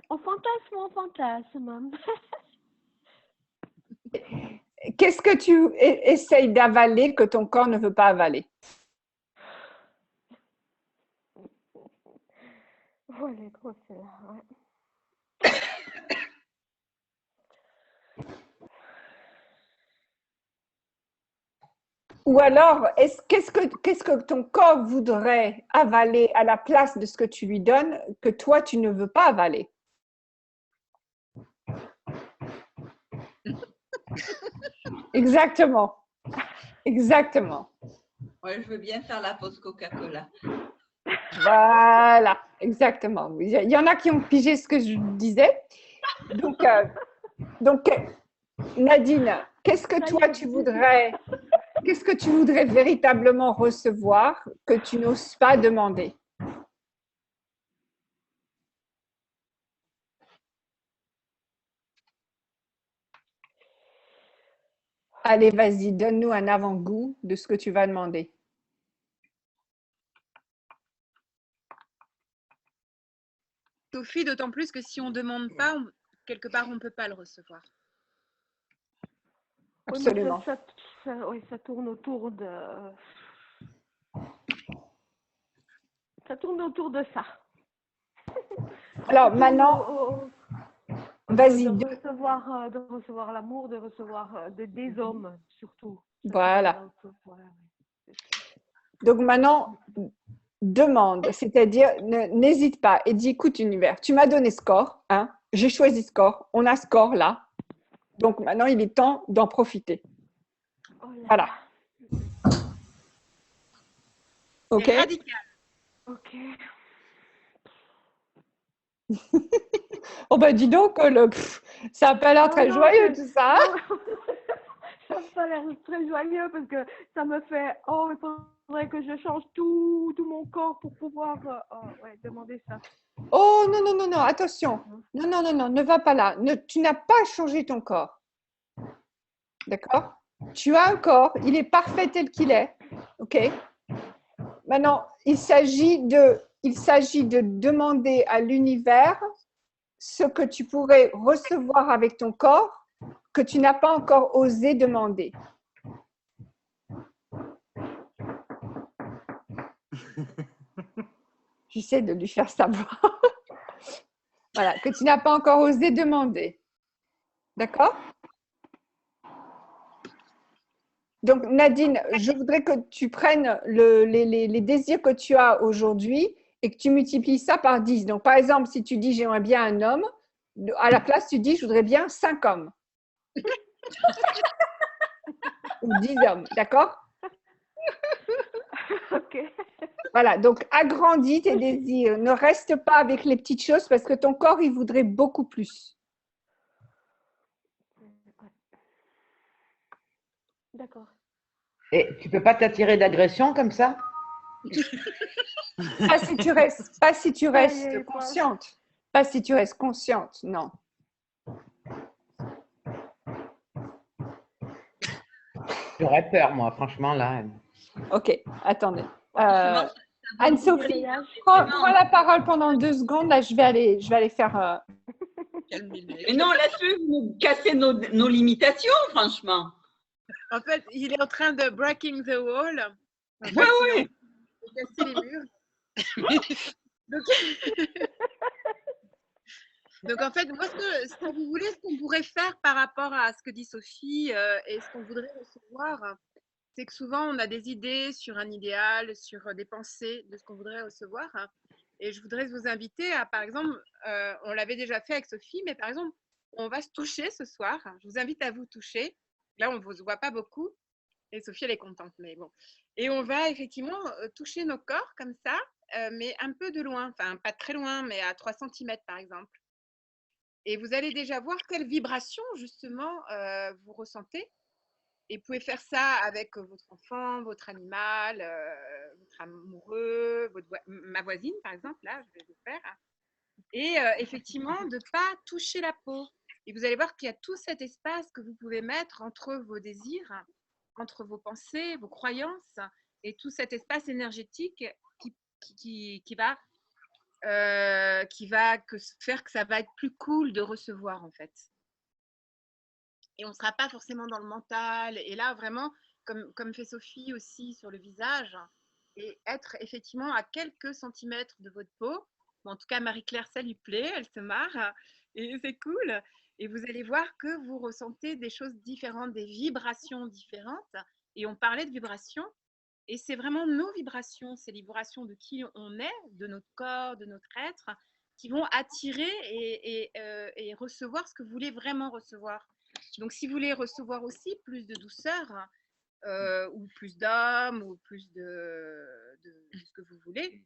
on fantasme. Qu'est-ce que tu essayes d'avaler que ton corps ne veut pas avaler? Oh, elle est grosse, celle-là, ouais. Ou alors, qu'est-ce que ton corps voudrait avaler à la place de ce que tu lui donnes que toi, tu ne veux pas avaler? Exactement. Exactement. Ouais, je veux bien faire la pause Coca-Cola. Voilà, exactement. Il y en a qui ont pigé ce que je disais. Donc Nadine, qu'est-ce que toi tu voudrais véritablement recevoir que tu n'oses pas demander? Allez, vas-y, donne-nous un avant-goût de ce que tu vas demander. Sophie, d'autant plus que si on ne demande pas, quelque part, on ne peut pas le recevoir. Absolument. Oui, ça tourne autour de... Ça tourne autour de ça. Alors maintenant, vas-y. De recevoir l'amour, de recevoir des hommes, surtout. Voilà. Donc maintenant, demande, c'est-à-dire n'hésite pas et dis, écoute univers, tu m'as donné ce corps, hein, j'ai choisi ce corps, on a ce corps là, donc maintenant il est temps d'en profiter. Oh là. Voilà. Ok. C'est radical. Ok. Oh ben dis donc, ça n'a pas l'air très joyeux tout ça. Hein? Ça n'a pas l'air très joyeux parce que ça me fait, oh, il faudrait que je change tout mon corps pour pouvoir demander ça. Oh non, non, non, non, attention. Non, non, non, non, ne va pas là. Tu n'as pas changé ton corps. D'accord? Tu as un corps, il est parfait tel qu'il est. OK? Maintenant, il s'agit de demander à l'univers ce que tu pourrais recevoir avec ton corps que tu n'as pas encore osé demander. J'essaie de lui faire savoir. Voilà, que tu n'as pas encore osé demander. D'accord? Donc, Nadine, je voudrais que tu prennes les désirs que tu as aujourd'hui et que tu multiplies ça par 10. Donc, par exemple, si tu dis j'aimerais bien un homme, à la place, tu dis je voudrais bien 5 hommes. Ou 10 hommes, d'accord? Ok. Voilà, donc agrandis tes désirs. Ne reste pas avec les petites choses parce que ton corps, il voudrait beaucoup plus. D'accord. Et tu peux pas t'attirer d'agression comme ça? Pas si tu restes consciente. Pas si tu restes consciente, non. J'aurais peur, moi, franchement, là. Ok, attendez. Franchement, Anne-Sophie, prends la parole pendant 2 secondes. Là, je vais aller faire. Mais non, là-dessus, vous nous cassez nos limitations, franchement. En fait, il est en train de breaking the wall. En fait, Oui, oui. il a cassé les murs. Donc, en fait, moi, ce que vous voulez, ce qu'on pourrait faire par rapport à ce que dit Sophie et ce qu'on voudrait recevoir, c'est que souvent, on a des idées sur un idéal, sur des pensées de ce qu'on voudrait recevoir. Et je voudrais vous inviter à, par exemple, on l'avait déjà fait avec Sophie, mais par exemple, on va se toucher ce soir. Je vous invite à vous toucher. Là, on ne vous voit pas beaucoup. Et Sophie, elle est contente, mais bon. Et on va effectivement toucher nos corps comme ça, mais un peu de loin. Enfin, pas très loin, mais à 3 cm, par exemple. Et vous allez déjà voir quelle vibration, justement, vous ressentez. Et vous pouvez faire ça avec votre enfant, votre animal, votre amoureux, ma voisine, par exemple. Là, je vais le faire. Et effectivement, de ne pas toucher la peau. Et vous allez voir qu'il y a tout cet espace que vous pouvez mettre entre vos désirs, entre vos pensées, vos croyances, et tout cet espace énergétique qui va faire que ça va être plus cool de recevoir, en fait. Et on ne sera pas forcément dans le mental. Et là, vraiment, comme fait Sophie aussi sur le visage, et être effectivement à quelques centimètres de votre peau. Bon, en tout cas, Marie-Claire, ça lui plaît, elle se marre, et c'est cool. Et vous allez voir que vous ressentez des choses différentes, des vibrations différentes. Et on parlait de vibrations. Et c'est vraiment nos vibrations, c'est les vibrations de qui on est, de notre corps, de notre être, qui vont attirer et recevoir ce que vous voulez vraiment recevoir. Donc, si vous voulez recevoir aussi plus de douceur, ou plus d'hommes, ou plus de ce que vous voulez,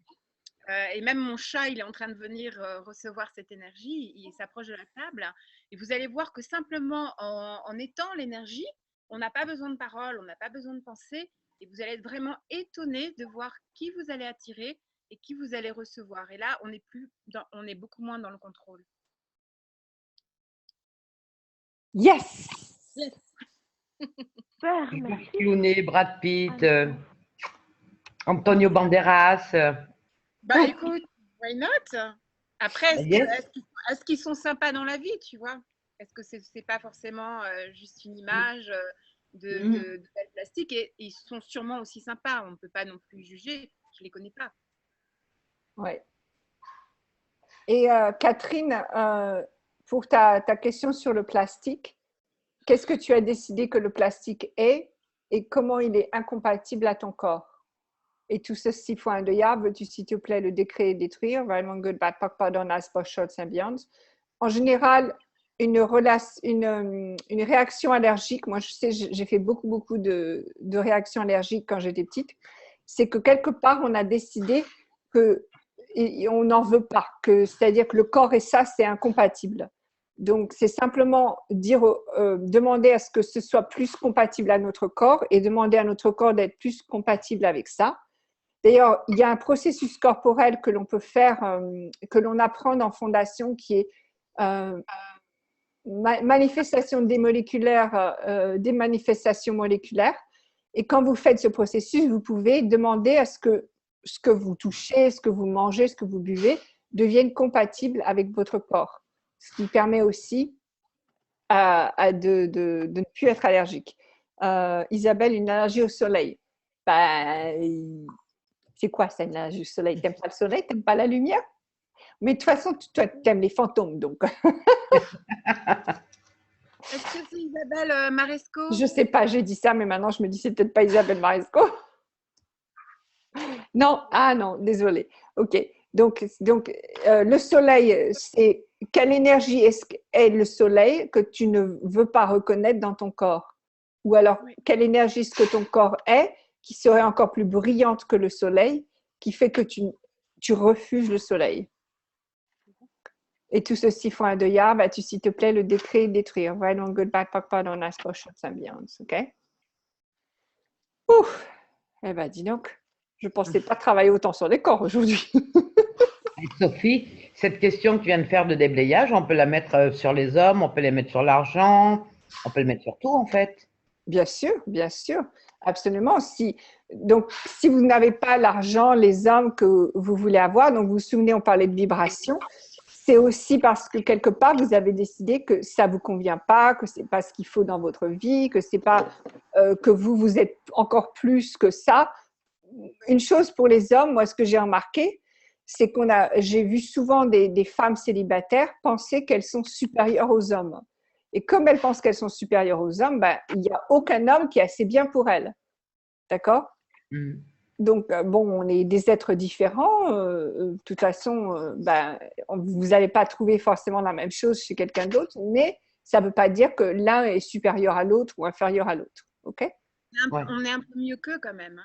et même mon chat, il est en train de venir recevoir cette énergie, il s'approche de la table, et vous allez voir que simplement en étant l'énergie, on n'a pas besoin de paroles, on n'a pas besoin de pensées, et vous allez être vraiment étonné de voir qui vous allez attirer et qui vous allez recevoir. Et là, on est beaucoup moins dans le contrôle. Yes! Yes. Super, merci. Clooney, Brad Pitt, Antonio Banderas. Bah écoute, why not? Après, Yes. est-ce qu'ils sont sympas dans la vie, tu vois? Est-ce que c'est pas forcément juste une image de belle plastique? Et ils sont sûrement aussi sympas, on ne peut pas non plus juger, je les connais pas. Ouais. Et Catherine, pour ta question sur le plastique, qu'est-ce que tu as décidé que le plastique est et comment il est incompatible à ton corps? Et tout ceci faut un deuil. Veux-tu s'il te plaît le décret et détruire? Vraiment good, bad, pardon, as short symbiance. En général, une réaction allergique, moi je sais, j'ai fait beaucoup de réactions allergiques quand j'étais petite, c'est que quelque part on a décidé que on n'en veut pas, c'est-à-dire que le corps et ça c'est incompatible. Donc c'est simplement demander à ce que ce soit plus compatible à notre corps et demander à notre corps d'être plus compatible avec ça. D'ailleurs, il y a un processus corporel que l'on peut faire, que l'on apprend en fondation, qui est manifestation des manifestations moléculaires. Et quand vous faites ce processus, vous pouvez demander à ce que vous touchez, ce que vous mangez, ce que vous buvez devienne compatible avec votre corps. ce qui permet aussi de ne plus être allergique. Isabelle, une allergie au soleil. C'est quoi ça, une allergie au soleil? T'aimes pas le soleil? T'aimes pas la lumière? Mais de toute façon, toi, t'aimes les fantômes, donc. Est-ce que c'est Isabelle Maresco? Je sais pas, j'ai dit ça, mais maintenant je me dis c'est peut-être pas Isabelle Maresco. Non, ah non, désolée. Ok, donc le soleil, c'est quelle énergie est le soleil que tu ne veux pas reconnaître dans ton corps? Ou alors, quelle énergie est-ce que ton corps est qui serait encore plus brillante que le soleil, qui fait que tu refuses le soleil? Et tout ceci font un deuillard, tu, s'il te plaît, le détruire. Right on goodbye, papa, on ask for shots ambiance, ok? Ouf! Eh ben, dis donc, je ne pensais pas travailler autant sur les corps aujourd'hui. Et Sophie, cette question que tu viens de faire de déblayage, on peut la mettre sur les hommes, on peut la mettre sur l'argent, on peut le mettre sur tout, en fait. Bien sûr, absolument. Donc, si vous n'avez pas l'argent, les hommes que vous voulez avoir, donc vous vous souvenez, on parlait de vibration, c'est aussi parce que quelque part, vous avez décidé que ça ne vous convient pas, que ce n'est pas ce qu'il faut dans votre vie, que ce n'est pas que vous êtes encore plus que ça. Une chose pour les hommes, moi, ce que j'ai remarqué, c'est j'ai vu souvent des femmes célibataires penser qu'elles sont supérieures aux hommes. Et comme elles pensent qu'elles sont supérieures aux hommes, il n'y a aucun homme qui est assez bien pour elles. D'accord? Donc, on est des êtres différents. De toute façon, vous n'allez pas trouver forcément la même chose chez quelqu'un d'autre, mais ça ne veut pas dire que l'un est supérieur à l'autre ou inférieur à l'autre. OK? On est un peu mieux qu'eux quand même.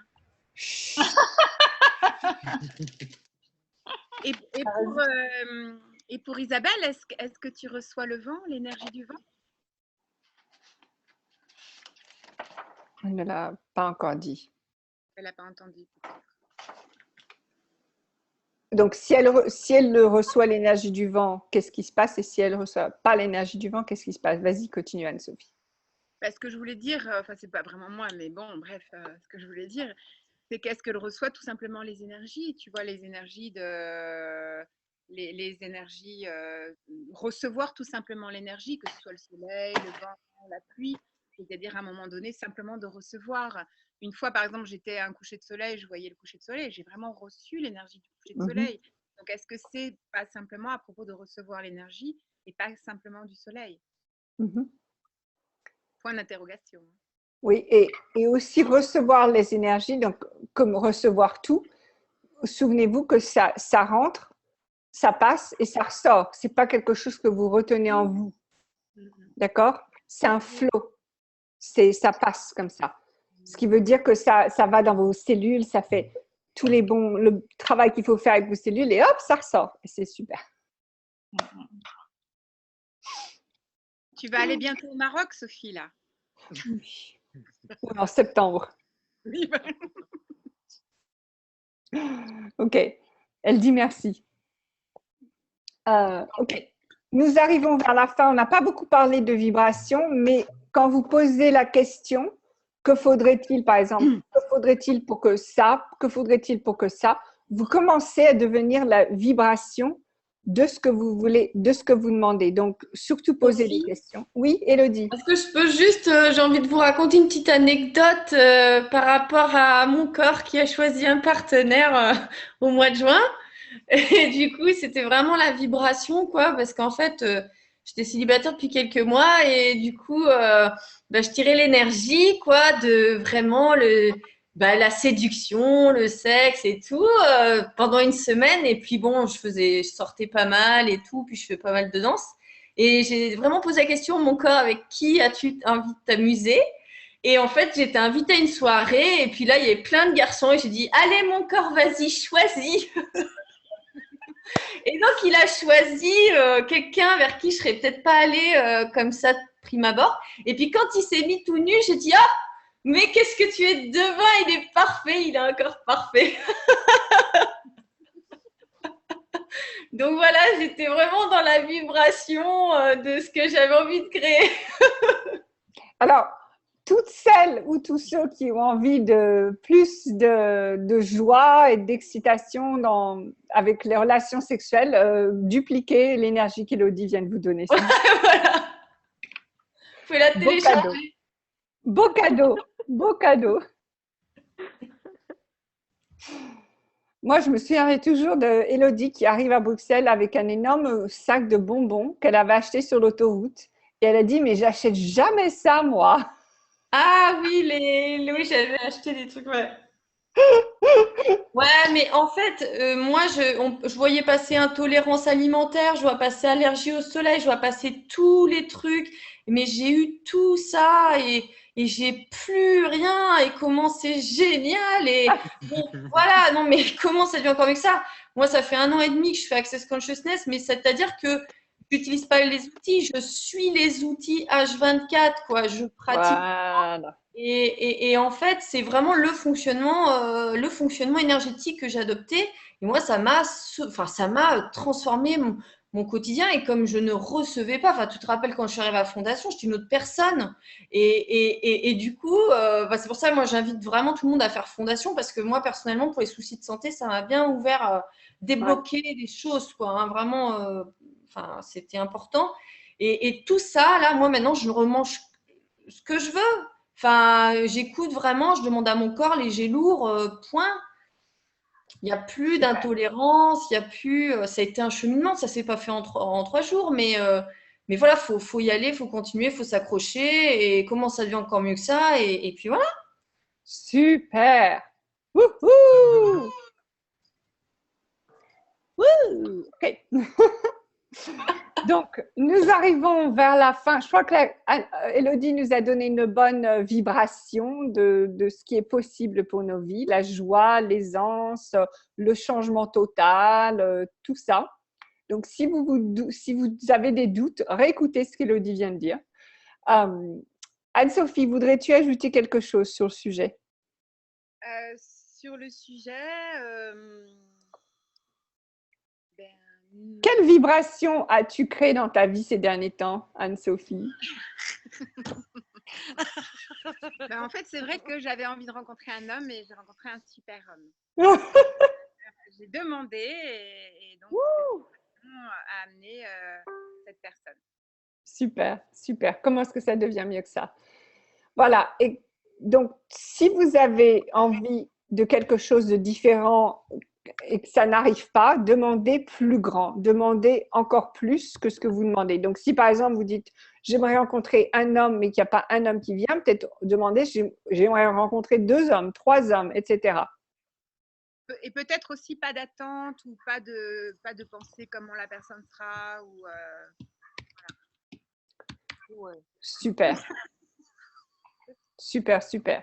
Et pour Isabelle, est-ce que tu reçois le vent, l'énergie du vent? Elle ne l'a pas encore dit. Elle n'a pas entendu. Donc, si elle reçoit l'énergie du vent, qu'est-ce qui se passe? Et si elle ne reçoit pas l'énergie du vent, qu'est-ce qui se passe? Vas-y, continue, Anne-Sophie. Ce que je voulais dire, enfin, c'est pas vraiment moi, mais bon, bref, ce que je voulais dire, c'est qu'est-ce qu'elle reçoit tout simplement les énergies, tu vois, les énergies les énergies, recevoir tout simplement l'énergie, que ce soit le soleil, le vent, la pluie, c'est-à-dire à un moment donné, simplement de recevoir. Une fois, par exemple, j'étais à un coucher de soleil, je voyais le coucher de soleil, j'ai vraiment reçu l'énergie du coucher de soleil. Donc, est-ce que c'est pas simplement à propos de recevoir l'énergie et pas simplement du soleil? Point d'interrogation. Oui, et aussi recevoir les énergies, donc comme recevoir tout, souvenez-vous que ça rentre, ça passe et ça ressort. Ce n'est pas quelque chose que vous retenez en vous. D'accord? C'est un flot. Ça passe comme ça. Ce qui veut dire que ça va dans vos cellules, ça fait le travail qu'il faut faire avec vos cellules et hop, ça ressort. Et c'est super. Tu vas aller bientôt au Maroc, Sophie, là? Oui. En septembre. Oui. Ok. Elle dit merci. Ok. Nous arrivons vers la fin. On n'a pas beaucoup parlé de vibration, mais quand vous posez la question, que faudrait-il, par exemple, que faudrait-il pour que ça, que faudrait-il pour que ça, vous commencez à devenir la vibration de ce que vous voulez, de ce que vous demandez. Donc, surtout poser des questions. Oui, Élodie. Est-ce que je peux juste, j'ai envie de vous raconter une petite anecdote par rapport à mon corps qui a choisi un partenaire au mois de juin. Et du coup, c'était vraiment la vibration, quoi, parce qu'en fait, j'étais célibataire depuis quelques mois et du coup, je tirais l'énergie, quoi, de vraiment la séduction, le sexe et tout pendant une semaine. Et puis bon, je sortais pas mal et tout, puis je fais pas mal de danse. Et j'ai vraiment posé la question, mon corps, avec qui as-tu envie de t'amuser? Et en fait, j'étais invitée à une soirée et puis là, il y avait plein de garçons et j'ai dit, allez mon corps, vas-y, choisis. Et donc, il a choisi quelqu'un vers qui je serais peut-être pas allée comme ça de prime abord. Et puis, quand il s'est mis tout nu, j'ai dit, ah, mais qu'est-ce que tu es devin, il est parfait, il est encore parfait. Donc voilà, j'étais vraiment dans la vibration de ce que j'avais envie de créer. Alors, toutes celles ou tous ceux qui ont envie de plus de joie et d'excitation avec les relations sexuelles, dupliquez l'énergie qu'Élodie vient de vous donner. Voilà. Vous pouvez la télécharger. Beau cadeau, beau cadeau. Moi, je me souviendrai toujours d'Élodie qui arrive à Bruxelles avec un énorme sac de bonbons qu'elle avait acheté sur l'autoroute. Et elle a dit, mais j'achète jamais ça, moi. Ah oui, oui, j'avais acheté des trucs, ouais. Ouais, mais en fait, moi, je voyais passer intolérance alimentaire, je vois passer allergie au soleil, je vois passer tous les trucs. Mais j'ai eu tout ça et j'ai plus rien. Et comment c'est génial. Et bon, voilà, non, mais comment ça devient encore mieux que ça? Moi, ça fait 1 an et demi que je fais Access Consciousness, mais c'est-à-dire que j'utilise pas les outils, je suis les outils H24, quoi. Je pratique. Voilà. Et en fait, c'est vraiment le fonctionnement énergétique que j'ai adopté. Et moi, ça m'a transformé mon quotidien. Et comme je ne recevais pas, enfin, tu te rappelles quand je suis arrivée à la fondation, j'étais une autre personne. Et du coup, c'est pour ça que moi, j'invite vraiment tout le monde à faire fondation parce que moi, personnellement, pour les soucis de santé, ça m'a bien ouvert, débloqué des choses, quoi. Hein, vraiment, c'était important. Et tout ça, là, moi, maintenant, je remange ce que je veux. Enfin, j'écoute vraiment, je demande à mon corps léger, lourd, point. Il n'y a plus d'intolérance, il y a plus. Ça a été un cheminement, ça ne s'est pas fait en 3 jours, mais voilà, faut y aller, il faut continuer, il faut s'accrocher. Et comment ça devient encore mieux que ça et puis voilà. Super. Wouhou. Wouh. Ok. Donc, nous arrivons vers la fin. Je crois que Élodie nous a donné une bonne vibration de ce qui est possible pour nos vies, la joie, l'aisance, le changement total, tout ça. Donc, si vous avez des doutes, réécoutez ce qu'Élodie vient de dire. Anne-Sophie, voudrais-tu ajouter quelque chose sur le sujet? Sur le sujet, quelle vibration as-tu créée dans ta vie ces derniers temps, Anne-Sophie? En fait, c'est vrai que j'avais envie de rencontrer un homme et j'ai rencontré un super homme. J'ai demandé et donc a amené cette personne. Super, super. Comment est-ce que ça devient mieux que ça? Voilà. Et donc, si vous avez envie de quelque chose de différent et que ça n'arrive pas, demandez plus grand, demandez encore plus que ce que vous demandez. Donc, si par exemple vous dites j'aimerais rencontrer un homme mais qu'il n'y a pas un homme qui vient, peut-être demandez j'aimerais rencontrer 2 hommes, 3 hommes, etc. Et peut-être aussi pas d'attente ou pas de pensée comment la personne sera ou voilà. Super. Super, super.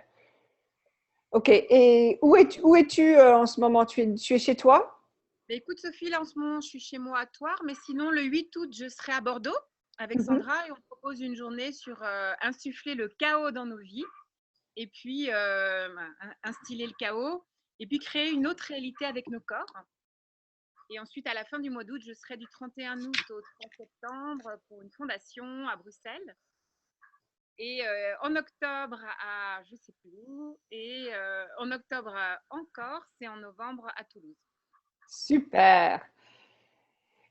Ok, et où es-tu en ce moment? Tu es chez toi? Écoute Sophie, là en ce moment je suis chez moi à Thouars, mais sinon le 8 août je serai à Bordeaux avec Sandra et on propose une journée sur insuffler le chaos dans nos vies et puis instiller le chaos et puis créer une autre réalité avec nos corps. Et ensuite à la fin du mois d'août, je serai du 31 août au 3 septembre pour une fondation à Bruxelles. Et en octobre à je sais plus où, et en octobre en Corse et en novembre à Toulouse. Super.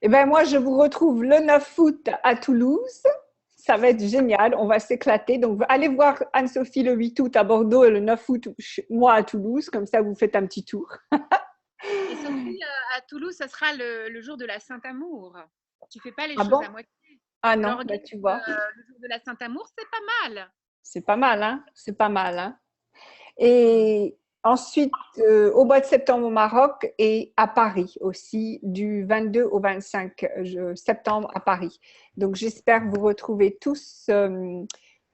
Eh bien, moi, je vous retrouve le 9 août à Toulouse. Ça va être génial, on va s'éclater. Donc, allez voir Anne-Sophie le 8 août à Bordeaux et le 9 août, moi à Toulouse. Comme ça, vous faites un petit tour. Et Sophie, à Toulouse, ça sera le jour de la Saint-Amour. Tu ne fais pas les choses à moitié. Ah non, bah, tu vois. Le jour de la Saint-Amour, c'est pas mal. C'est pas mal, hein? C'est pas mal, hein? Et ensuite, au mois de septembre au Maroc et à Paris aussi, du 22 au 25 septembre à Paris. Donc, j'espère vous retrouver tous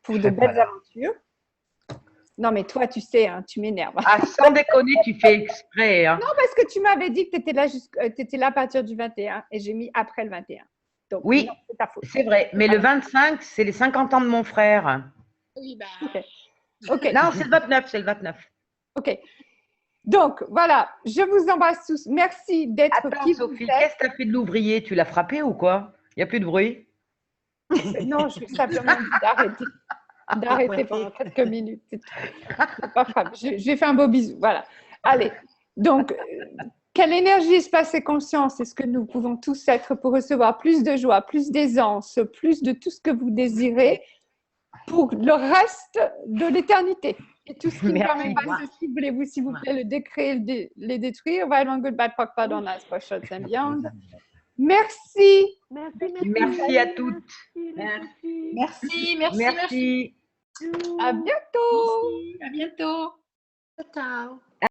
pour de belles aventures. Non, mais toi, tu sais, hein, tu m'énerves. Ah, sans déconner, tu fais exprès. Hein. Non, parce que tu m'avais dit que tu étais là à partir du 21 et j'ai mis après le 21. Donc, oui, c'est vrai. Mais le 25, c'est les 50 ans de mon frère. Oui, bah. Okay. Non, c'est le 29, c'est le 29. OK. Donc, voilà, je vous embrasse tous. Merci d'être qui Sophie, qu'est-ce que tu as fait de l'ouvrier? Tu l'as frappé ou quoi? Il n'y a plus de bruit? Non, je suis simplement dit d'arrêter. d'arrêter pendant quelques minutes. C'est pas grave. Je vais faire un beau bisou. Voilà. Allez. Donc, quelle énergie, espace et conscience est-ce que nous pouvons tous être pour recevoir plus de joie, plus d'aisance, plus de tout ce que vous désirez pour le reste de l'éternité? Et tout ce qui ne permet pas ceci, voulez-vous, s'il vous plaît, le décréer, les détruire? Weil man gut bad pak pardon, as pochot symbiont. Merci. Merci à toutes. Merci. À bientôt. À bientôt. Ciao.